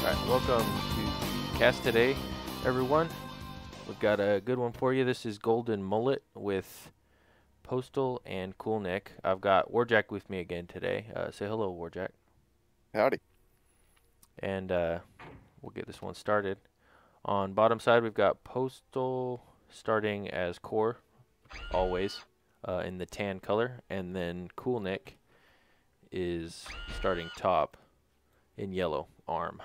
Welcome to the cast today, everyone. We've got a good one for you. This is Golden Mullet with Postal and Coolnick. I've got Warjack with me again today. Say hello, Warjack. Howdy. And we'll get this one started. On bottom side, we've got Postal starting as core, always, in the tan color. And then Coolnick is starting top in yellow, arm.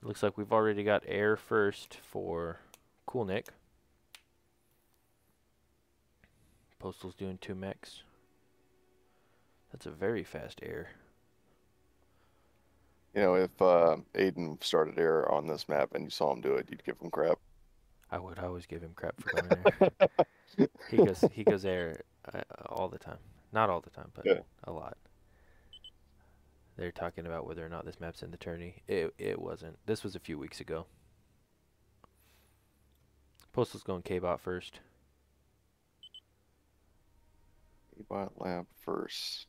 Looks like we've already got air first for Coolnick. Postal's doing 2 mechs. That's a very fast air. You know, if Aiden started air on this map and you saw him do it, you'd give him crap. I would always give him crap for going air. he goes air all the time. Not all the time, but Yeah. a lot. They're talking about whether or not this map's in the tourney. It wasn't. This was a few weeks ago. Postal's going K-bot first. Bot lab first.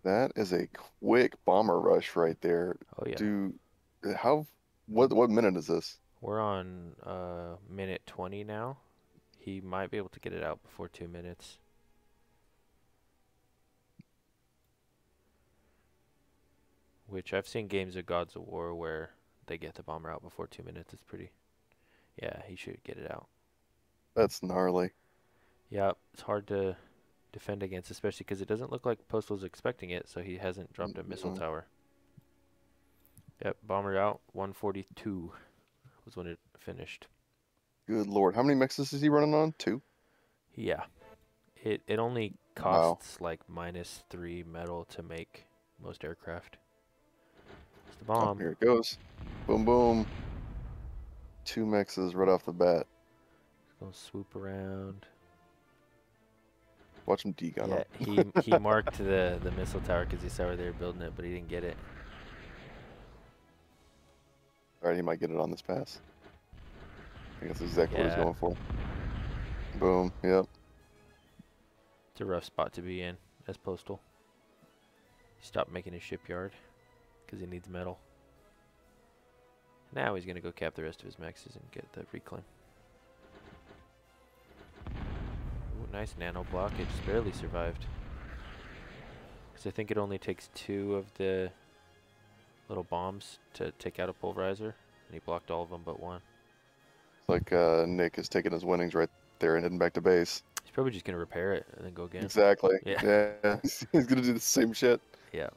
That is a quick bomber rush right there. Oh yeah. What minute is this? We're on minute 20 now. He might be able to get it out before 2 minutes. Which I've seen games of Gods of War where they get the bomber out before 2 minutes. It's pretty... Yeah, he should get it out. That's gnarly. Yeah, it's hard to defend against, especially because it doesn't look like Postal's expecting it, so he hasn't dropped a missile tower. Yep, bomber out. 142 was when it finished. Good Lord. How many mexes is he running on? 2? Yeah. It only costs like -3 metal to make most aircraft. It's the bomb. Oh, here it goes. Boom, boom. 2 mexes right off the bat. It's gonna swoop around. Watch him degun him. Yeah, he marked the missile tower because he saw where they were building it, but he didn't get it. Alright, he might get it on this pass. I think that's exactly what he's going for. Boom, yep. It's a rough spot to be in as Postal. He stopped making his shipyard because he needs metal. Now he's going to go cap the rest of his mexes and get the reclaim. Ooh, nice nano block. It just barely survived. Because I think it only takes 2 of the little bombs to take out a pulverizer. And he blocked all of them but 1. It's like Nick is taking his winnings right there and heading back to base. He's probably just going to repair it and then go again. Exactly. Yeah. He's going to do the same shit. Yeah.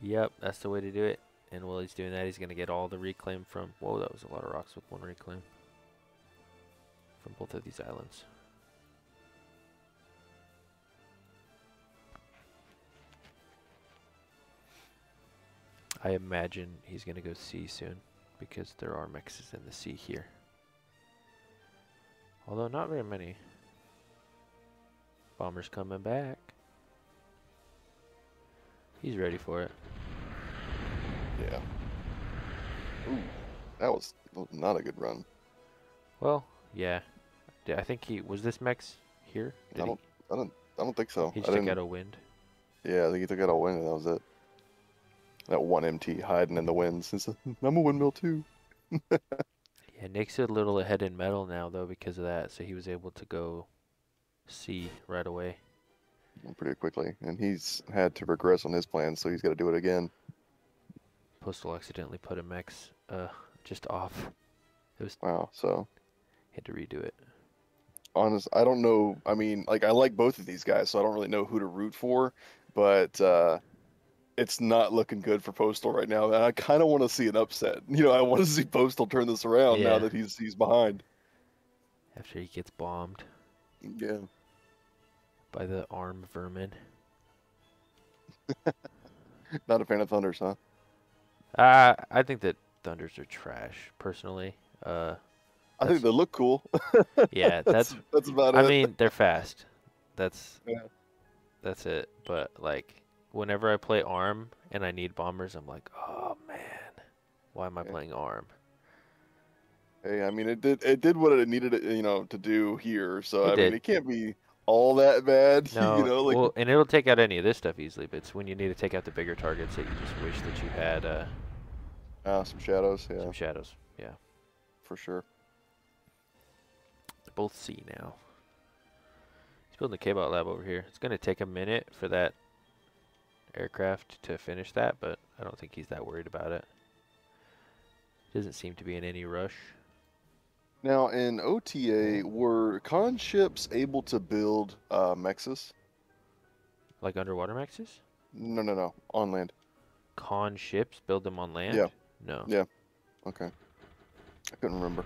Yep, that's the way to do it. And while he's doing that, he's going to get all the reclaim from... Whoa, that was a lot of rocks with 1 reclaim. From both of these islands. I imagine he's going to go sea soon. Because there are mexes in the sea here. Although not very many. Bomber's coming back. He's ready for it. Yeah. Ooh, that was not a good run. Well, yeah. I think he was this Mex here. I don't think so. He just took out a wind. Yeah, I think he took out a wind and that was it. That 1 MT hiding in the winds. He said, I'm a windmill too. Yeah, Nick's a little ahead in metal now though because of that, so he was able to go C right away. Pretty quickly, and he's had to regress on his plans, so he's got to do it again. Postal accidentally put a Mex just off. It was wow. So he had to redo it. I don't know. I mean, like I like both of these guys, so I don't really know who to root for, but it's not looking good for Postal right now. And I kind of want to see an upset. You know, I want to see Postal turn this around now that he's behind. After he gets bombed. Yeah. By the arm vermin. Not a fan of Thunders, huh? I think that Thunders are trash, personally. I think they look cool. Yeah, that's about it. I mean, they're fast. That's it. But like, whenever I play arm and I need bombers, I'm like, oh man, why am I playing arm? Hey, I mean, it did what it needed, to do here. So It I mean, did. it can't be all that bad, No, like well, and it'll take out any of this stuff easily, but it's when you need to take out the bigger targets that you just wish that you had some shadows, some yeah, shadows. Yeah, for sure. both C now. He's building a K-bot lab over here. It's gonna take a minute for that aircraft to finish that, but I don't think he's that worried about it. Doesn't seem to be in any rush. Now, in OTA, were con ships able to build mexes? Like underwater mexes? No, no, no, on land. Con ships, build them on Yeah, land? No. yeah, okay. I couldn't remember.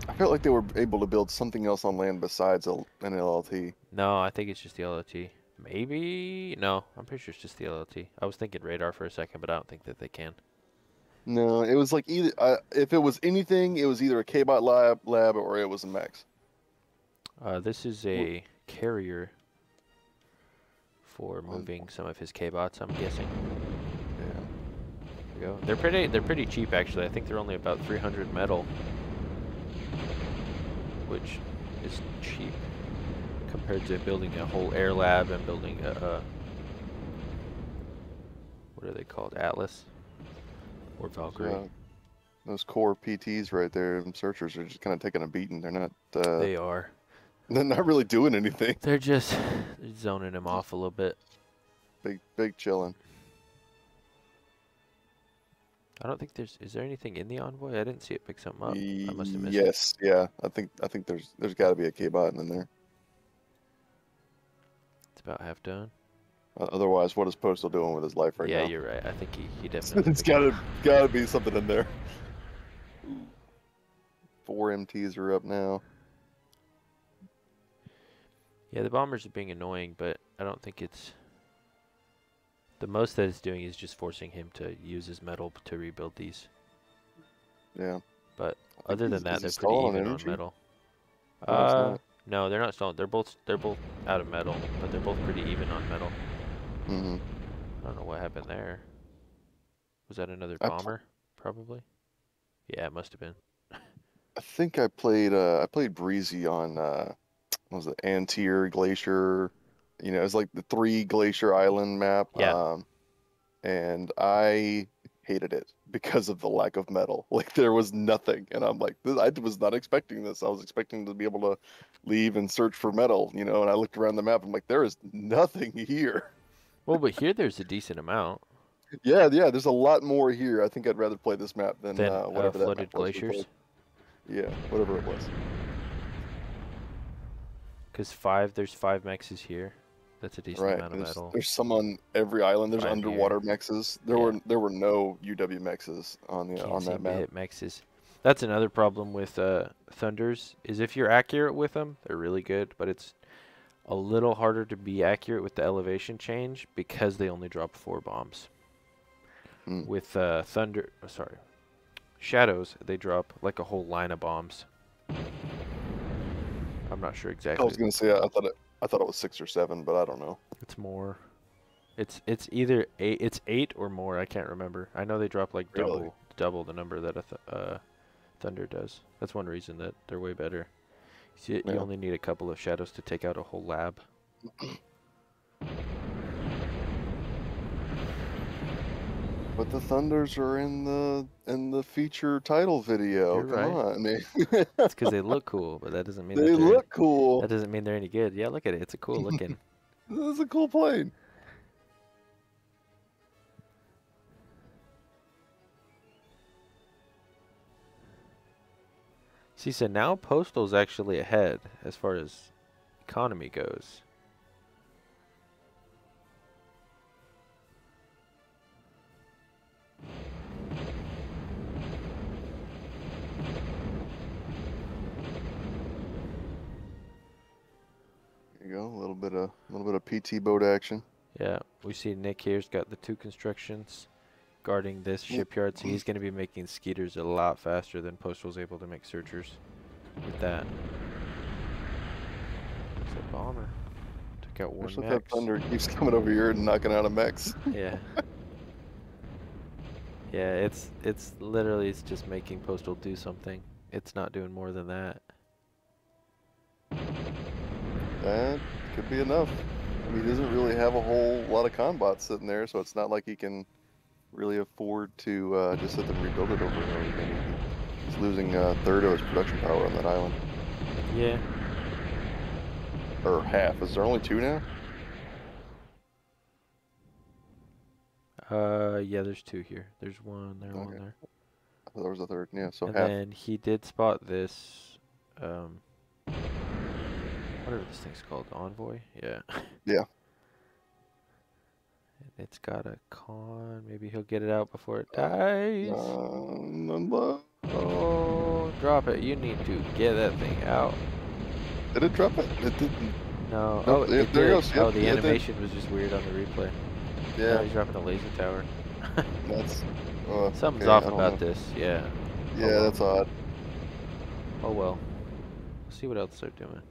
I felt like they were able to build something else on land besides an LLT. No, I think it's just the LLT. Maybe? No, I'm pretty sure it's just the LLT. I was thinking radar for a second, but I don't think that they can. No, it was like either if it was anything, it was either a K-bot lab or it was a mex. This is a carrier for moving some of his K-bots, I'm guessing. Yeah. There we go. They're pretty cheap actually. I think they're only about 300 metal, which is cheap compared to building a whole air lab and building a what are they called? Atlas or Valkyrie. Those core PTs right there, them searchers are just kind of taking a beating. They're not. They are. They're not really doing anything. They're just zoning him off a little bit. Big chilling. I don't think is there anything in the envoy? I didn't see it pick something up. I must have missed Yes, yeah. I think there's got to be a K-bot in there. It's about half done. Otherwise, what is Postal doing with his life right now? Yeah, you're right. I think he definitely. It's gotta be something in there. 4 MTs are up now. Yeah, the bombers are being annoying, but I don't think it's. The most that it's doing is just forcing him to use his metal to rebuild these. Yeah. But other than that, they're pretty stalling even on energy? metal. No, it's not. No, they're not stalling. They're both out of metal, but they're both pretty even on metal. Mm-hmm. I don't know what happened there. Was that another bomber? Probably. Yeah, it must have been. I think I played Breezy on what was it, Antier Glacier. It's like the 3 glacier island map. Yeah. And I hated it because of the lack of metal. Like there was nothing, and I'm like, I was not expecting this. I was expecting to be able to leave and search for metal, and I looked around the map. I'm like, there is nothing here. Well, but here there's a decent amount. Yeah, there's a lot more here. I think I'd rather play this map than whatever that flooded map was glaciers. Yeah, whatever it was. Because there's 5 mexes here. That's a decent amount of metal. There's some on every island. There's 5 underwater here. mexes. There were no UW mexes on that map. Hit mexes. That's another problem with Thunders, is if you're accurate with them, they're really good, but it's a little harder to be accurate with the elevation change because they only drop 4 bombs. With Shadows, they drop like a whole line of bombs. I'm not sure exactly. I was gonna say I thought it was 6 or 7, but I don't know. It's more. It's either 8. It's 8 or more. I can't remember. I know they drop like double the number that a Thunder does. That's one reason that they're way better. You only need a couple of shadows to take out a whole lab. But the Thunders are in the feature title video. You're right. Come on, man. It's because they look cool, but that doesn't mean they look cool. That doesn't mean they're any good. Yeah, look at it. It's a cool looking. This is a cool plane. See, so now Postal's actually ahead as far as economy goes. There you go, a little bit of PT boat action. Yeah, we see Nick here's got the 2 constructions guarding this shipyard, so he's going to be making Skeeters a lot faster than Postal's able to make Searchers with that. It's a bomber. Took out 1 Especially mex. that Thunder keeps coming over here and knocking out a mex. Yeah. Yeah, it's literally it's just making Postal do something. It's not doing more than that. That could be enough. I mean, he doesn't really have a whole lot of combots sitting there, so it's not like he can really afford to just sit there and rebuild it over and over again. He's losing a third of his production power on that island. Yeah. Or half. Is there only two now? Yeah, there's two here. There's one there, one Okay. there. I thought there was a third. Yeah, so And half. then he did spot this, whatever this thing's called, Envoy? Yeah. Yeah. It's got a con. Maybe he'll get it out before it dies. Oh, drop it. You need to get that thing out. Did it drop it? It didn't. No. Nope, Oh, there it it did. goes. Yep, Oh, the yeah, it did. animation was just weird on the replay. Yeah. Oh, he's dropping a laser tower. That's. Something's Okay, off I don't about know. this. Yeah. Yeah, Oh well. that's odd. Oh well. Let's see what else they're doing.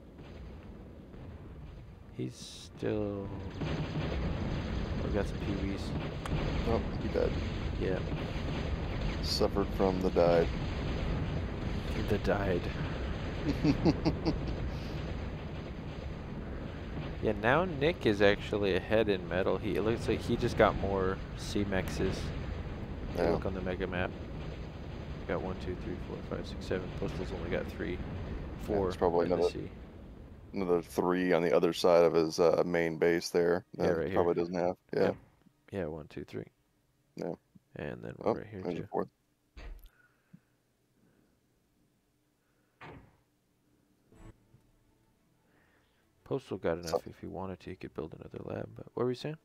He's still. We got some PVs. Oh, he died. Yeah. Suffered from the died. The died. Yeah, now Nick is actually ahead in metal. It looks like he just got more C-Mexes. If you Yeah. look on the mega map. Got 1, 2, 3, 4, 5, 6, 7. Postal's only got 3, 4 There's probably in the C. another 3 on the other side of his main base there. Yeah, That right he here. probably doesn't have. Yeah. Yep. Yeah, 1, 2, 3. Yeah. And then Oh, right here there's too. a fourth. Postal got enough if he wanted to. He could build another lab. But what were you saying?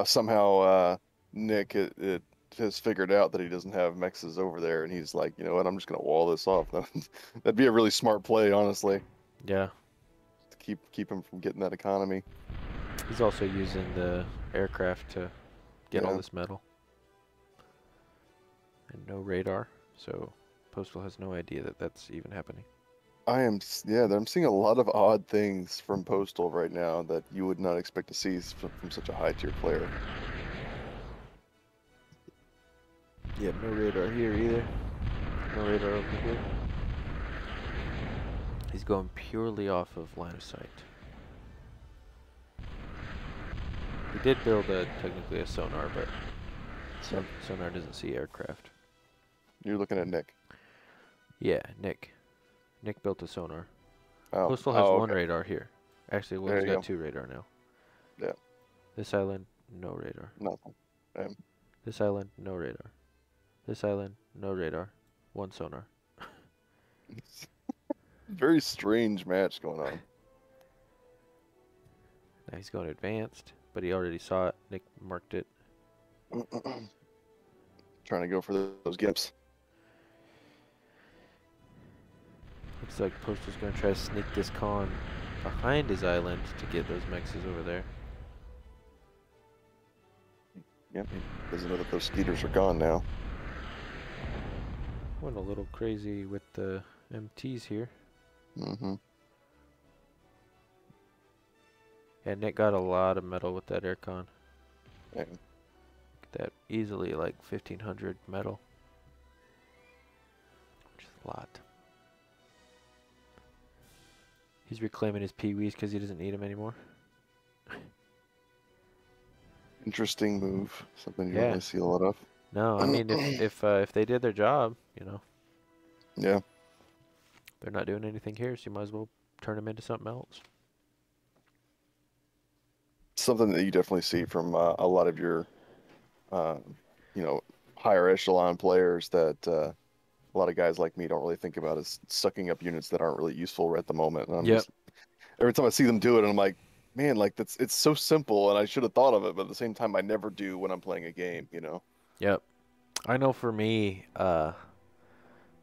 Somehow Nick it has figured out that he doesn't have mexes over there, and he's like, you know what, I'm just gonna wall this off. That'd be a really smart play, honestly, Yeah. to keep him from getting that economy. He's also using the aircraft to get all Yeah. this metal. And no radar. So Postal has no idea that that's even happening. Yeah, I'm seeing a lot of odd things from Postal right now that you would not expect to see from such a high tier player. Yeah, no radar here either. No radar over here. He's going purely off of line of sight. He did build technically a sonar, but sonar doesn't see aircraft. You're looking at Nick. Yeah, Nick. Nick built a sonar. Oh, Postal has one okay. radar here. Actually, well, There he's you got go. 2 radar now. Yeah. This island, no radar. Nothing. This island, no radar. This island, no radar. 1 sonar. Very strange match going on. Now he's going advanced, but he already saw it. Nick marked it. Trying to go for those gips. Looks like Postal's going to try to sneak this con behind his island to get those mexes over there. Yep. Doesn't know that those skeeters are gone now. Went a little crazy with the MTs here. Mm-hmm. Yeah, Nick got a lot of metal with that aircon. Yeah. That easily like 1,500 metal. Which is a lot. He's reclaiming his peewees because he doesn't need them anymore. Interesting move. Something you don't Yeah. really see a lot of. No, I mean if they did their job, you know, Yeah. they're not doing anything here, so you might as well turn them into something else. Something that you definitely see from a lot of your, uh, higher echelon players that a lot of guys like me don't really think about is sucking up units that aren't really useful at the moment. And I'm Yep. just every time I see them do it, and I'm like, man, like it's so simple, and I should have thought of it, but at the same time, I never do when I'm playing a game. Yep. I know for me,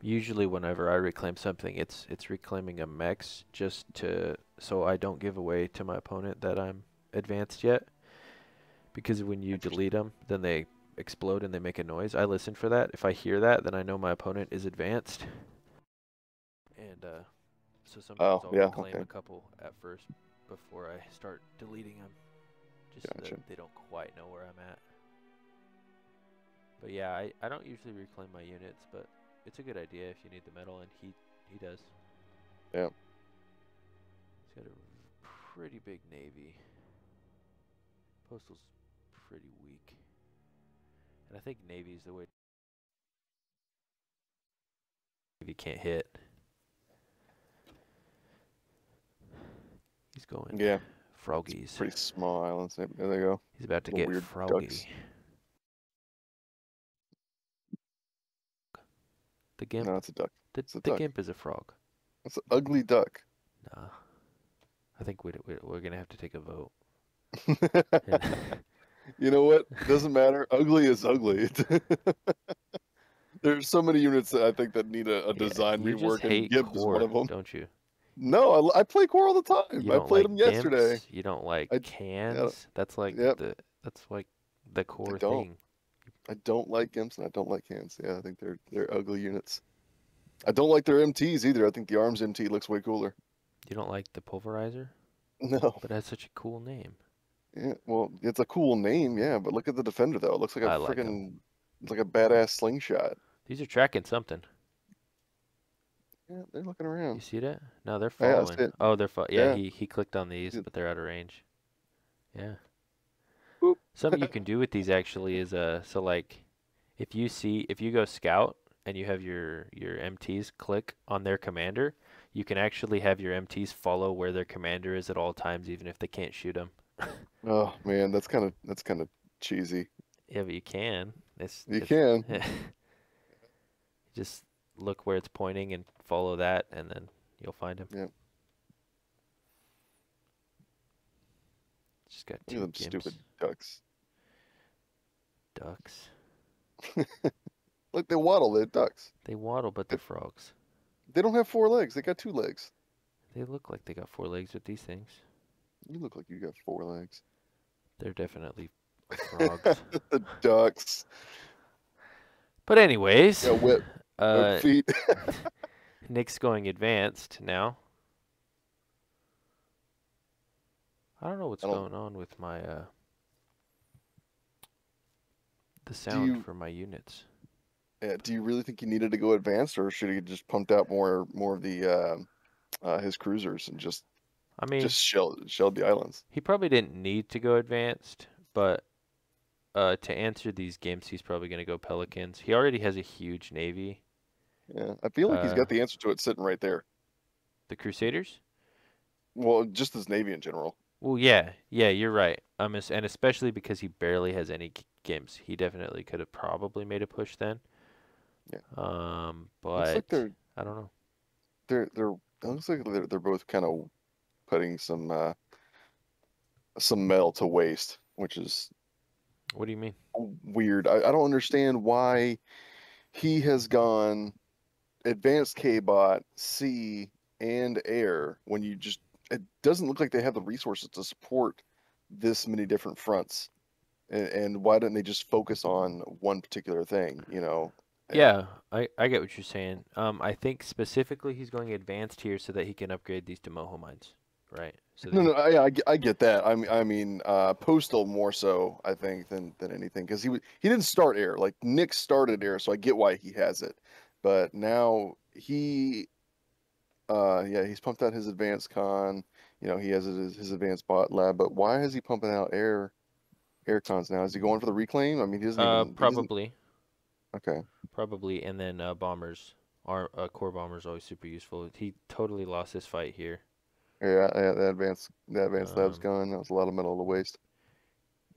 usually whenever I reclaim something, it's reclaiming a mex just so I don't give away to my opponent that I'm advanced yet. Because when you delete them, then they explode and they make a noise. I listen for that. If I hear that, then I know my opponent is advanced. And so sometimes I'll yeah, reclaim okay. a couple at first before I start deleting them, just so Gotcha. that they don't quite know where I'm at. But yeah, I don't usually reclaim my units, but it's a good idea if you need the metal, and he does. Yeah. He's got a pretty big navy. Postal's pretty weak, and I think navy's the way. Navy can't hit. He's going Yeah. froggies. Pretty small islands. There they go. He's about to Little get weird froggy. ducks. The gimp. No, it's a duck. It's a The duck. gimp is a frog. It's an ugly duck. Nah. I think we're gonna have to take a vote. You know what? Doesn't matter. Ugly is ugly. There's so many units that I think that need a Yeah, design you just rework, and hate Gimp is one core, of them. don't you? No, I play core all the time. You I don't played like them yesterday. gimps. You don't like I yeah, cans. That's like yep. the I core don't. thing. I don't like Gimps and I don't like hands. Yeah, I think they're ugly units. I don't like their MTs either. I think the arms MT looks way cooler. You don't like the pulverizer, No. but it has such a cool name. Yeah, well, it's a cool name, yeah, but look at the defender though. It looks like a I like them. freaking, it's like a badass slingshot. These are tracking something. Yeah, they're looking You around. see that? No, they're Yeah, I following. see it. Oh, yeah, Yeah. he clicked on these, but they're out of range. Yeah. Boop. Something you can do with these actually is so like if you go scout and you have your MTs click on their commander, you can actually have your MTs follow where their commander is at all times, even if they can't shoot them. Oh man, that's kind of cheesy. Yeah, but you can. You It's can. just look where it's pointing and follow that, and then you'll find him. Yeah. Just got Look at two them gimps, stupid ducks. ducks. Look, they waddle. They're ducks. They waddle, but they're frogs. They don't have 4 legs. They got 2 legs. They look like they got 4 legs with these things. You look like you got 4 legs. They're definitely frogs. The ducks. But anyways, Yeah, web feet. Nick's going advanced now. I don't know what's I don't. going on with my the Do sound you? for my units. Yeah, do you really think he needed to go advanced, or should he just pumped out more of the his cruisers and just I mean, just shelled the islands? he probably didn't need to go advanced, but to answer these games, he's probably going to go Pelicans. He already has a huge navy. Yeah, I feel like he's Uh, got the answer to it sitting right there. the Crusaders? Well, just his navy in general. Well, yeah, you're right. And especially because he barely has any games, he definitely could have probably made a push then. Yeah, looks like But I don't know. they're it looks like they're both kind of putting some metal to waste, which is What do you mean? weird. I don't understand why he has gone advanced K-bot, sea, and air when you just it doesn't look like they have the resources to support this many different fronts. And why didn't they just focus on one particular thing, you know? Yeah, I get what you're saying. I think specifically he's going advanced here so that he can upgrade these to moho mines, right? So that No, he, no, I get that. I mean, Postal more so, I think, than anything, because he didn't start air. Like Nick started air, so I get why he has it. But now yeah, he's pumped out his advanced con. You know, he has his advanced bot lab. But why is he pumping out air cons now? Is he going for the reclaim? I mean, he doesn't. probably, Okay. and then bombers are core bombers always super useful. He totally lost his fight here. Yeah, yeah, the advanced lab's Um, gone. That was a lot of metal to waste,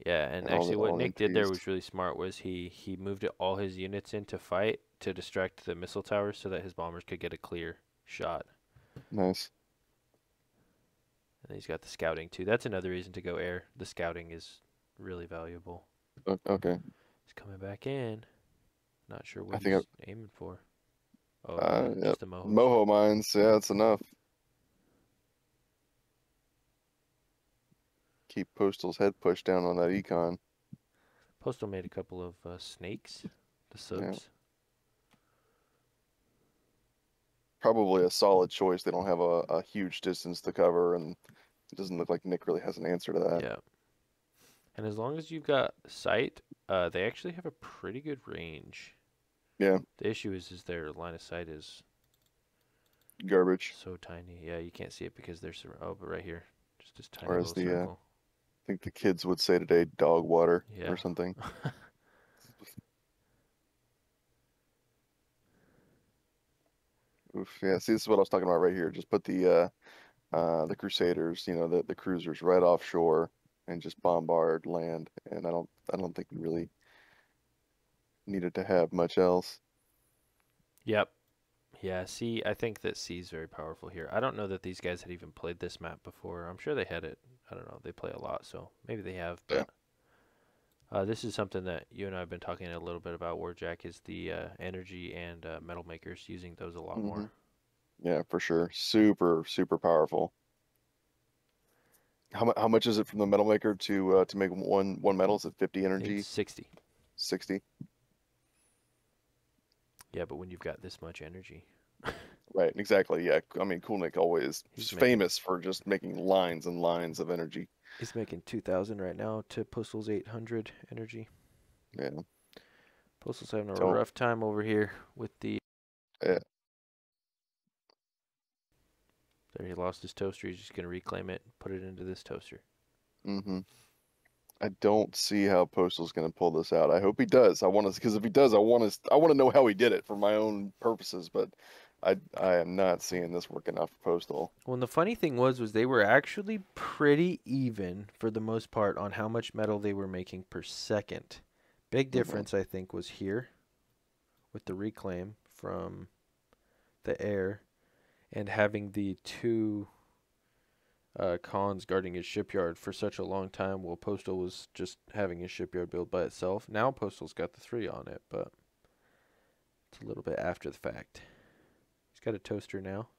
yeah, and and all the actually what all Nick did there MTs. was really smart. Was he moved all his units in to fight to distract the missile towers so that his bombers could get a clear shot. Nice. And he's got the scouting too. That's another reason to go air. The scouting is really valuable. Okay. He's coming back in. Not sure I what think he's aiming for. Oh, yep. just the mohos. Moho mines. Yeah, that's enough. Keep Postal's head pushed down on that econ. Postal made a couple of snakes, the Yeah. subs. Probably a solid choice. They don't have a huge distance to cover, and it doesn't look like Nick really has an answer to that. Yeah. And as long as you've got sight They actually have a pretty good range. Yeah, The issue is their line of sight is garbage. so tiny. Yeah, you can't see it because there's but right here, just this tiny Or as little the circle. I think the kids would say today, dog water Yeah. or something. Oof, yeah, see, this is what I was talking about right here. Just put the Crusaders, the cruisers right offshore and just bombard land. And I don't think we really needed to have much else. Yep. Yeah, C, I think that C is very powerful here. I don't know that these guys had even played this map before. I'm sure they had it. I don't know. They play a lot, so maybe they have. Yeah. But this is something that you and I have been talking a little bit about. Warjack is the energy and metal makers using those a lot hmm more. Yeah, for sure. Super, super powerful. How much is it from the metal maker to make one metal? Is it 50 I think it's energy? 60. 60? Yeah, but when you've got this much energy, Right, exactly. Yeah. I mean, Coolnick always he's making famous for just making lines and lines of energy. 2,000 right now to Postal's 800 energy. Yeah. Postal's having a So, rough time over here with the. yeah. There, he lost his toaster. He's just gonna reclaim it, put it into this toaster. hmm I don't see how Postal's going to pull this out. I hope he does. I want to, because if he does, I want to know how he did it for my own purposes. But I am not seeing this working out for Postal. Well, and the funny thing was they were actually pretty even for the most part on how much metal they were making per second. Big hmm difference, I think, was here with the reclaim from the air and having the two cons guarding his shipyard for such a long time while Postal was just having his shipyard built by itself. Now Postal's got the three on it, but it's a little bit after the fact. He's got a toaster now.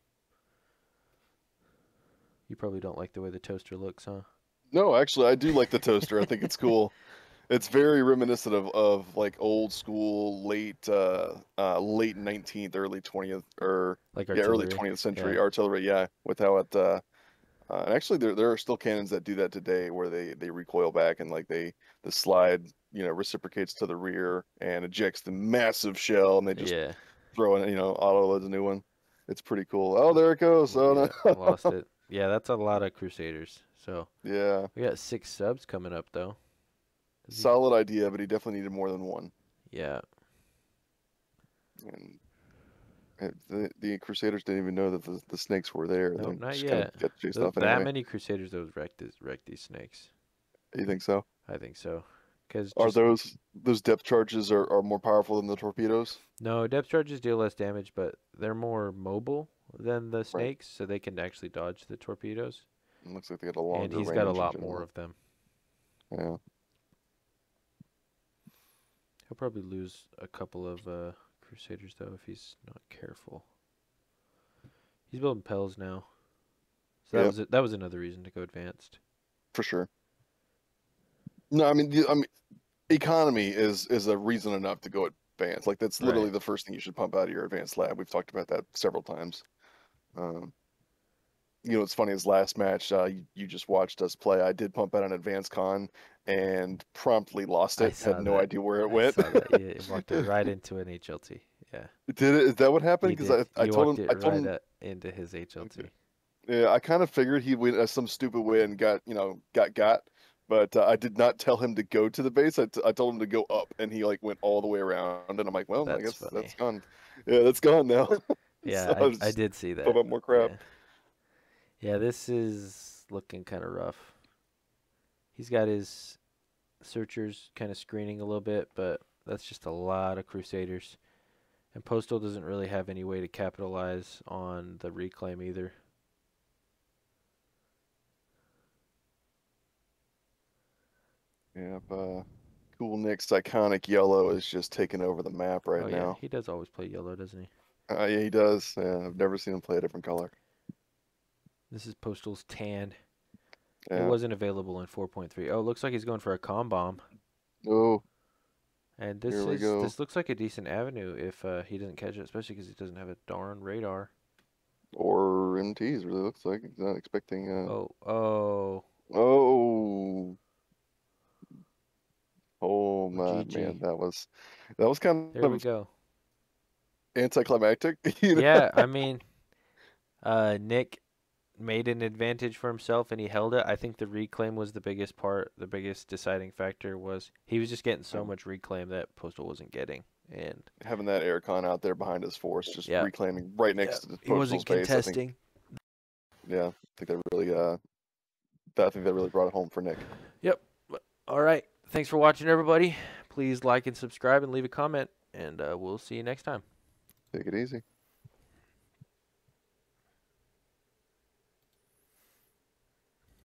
You probably don't like the way the toaster looks, huh? No, actually, I do like the toaster. I think it's cool. It's very reminiscent of like old school late 19th, early 20th, or Like yeah, early artillery. 20th Yeah. century artillery. Yeah, with how it and actually there are still cannons that do that today where they recoil back and like the slide reciprocates to the rear and ejects the massive shell and they just Yeah. throw in auto loads a new one. It's pretty cool. Oh, there it goes. Oh, Oh yeah. Lost no. it. Yeah, that's a lot of Crusaders. So Yeah, we got 6 subs coming up though. Does he? solid idea, but he definitely needed more than one. Yeah. And the Crusaders didn't even know that the snakes were there. Nope, They not just kind yet. of got chased off That anyway. many Crusaders those wrecked these snakes. You think so? I think so. Cause Are just those depth charges are more powerful than the torpedoes? no depth charges deal less damage, but they're more mobile than the Right. snakes, so they can actually dodge the torpedoes. It looks like they got a And longer he's got a range in lot more general. of them. Yeah. He'll probably lose a couple of Crusaders though if he's not careful. He's building Pels now, so Yeah, that was another reason to go advanced. for sure. No, I mean, economy is a reason enough to go advanced. Like that's Right. literally the first thing you should pump out of your advanced lab. We've talked about that several times. Um, what's funny is last match you just watched us play. I did pump out an advanced con and promptly lost I it. Had saw no that. idea where it I went. saw that. You walked it right into an HLT. Yeah, Did it? Is that what happened? you Because did. I You told walked him it I told right him into his okay. HLT. Yeah, I kind of figured he went some stupid way and got, but I did not tell him to go to the base. I told him to go up, and he like went all the way around. And I'm like, well, I That's guess funny. that's gone. Yeah, that's gone now. Yeah, So I I just did see put that. up more crap. Yeah, yeah. This is looking kind of rough. He's got his searchers kind of screening a little bit, but that's just a lot of Crusaders. And Postal doesn't really have any way to capitalize on the reclaim either. Yeah, Coolnick's iconic yellow is just taking over the map right Oh yeah, now. he does always play yellow, doesn't he? Yeah, he does. Yeah, I've never seen him play a different color. This is Postal's tan. It Yeah. wasn't available in 4.3. Oh, it looks like he's going for a com bomb. Oh, And here we go. this looks like a decent avenue if he doesn't catch it, especially because he doesn't have a darn radar. Or MTs, really looks like. He's not expecting. Oh, oh, Oh, oh Oh GG. man, that was kind There we of go. anticlimactic, Yeah, I mean, Nick made an advantage for himself and he held it. I think the reclaim was the biggest part. The biggest deciding factor was he was just getting so Um, much reclaim that Postal wasn't getting. And having that aircon out there behind his force, just yeah, reclaiming right yeah, next to the he wasn't postal's base. I think, contesting. yeah, I think that really, I think that really brought it home for Nick. Yep. All right. Thanks for watching, everybody. Please like and subscribe and leave a comment, and we'll see you next time. Take it easy.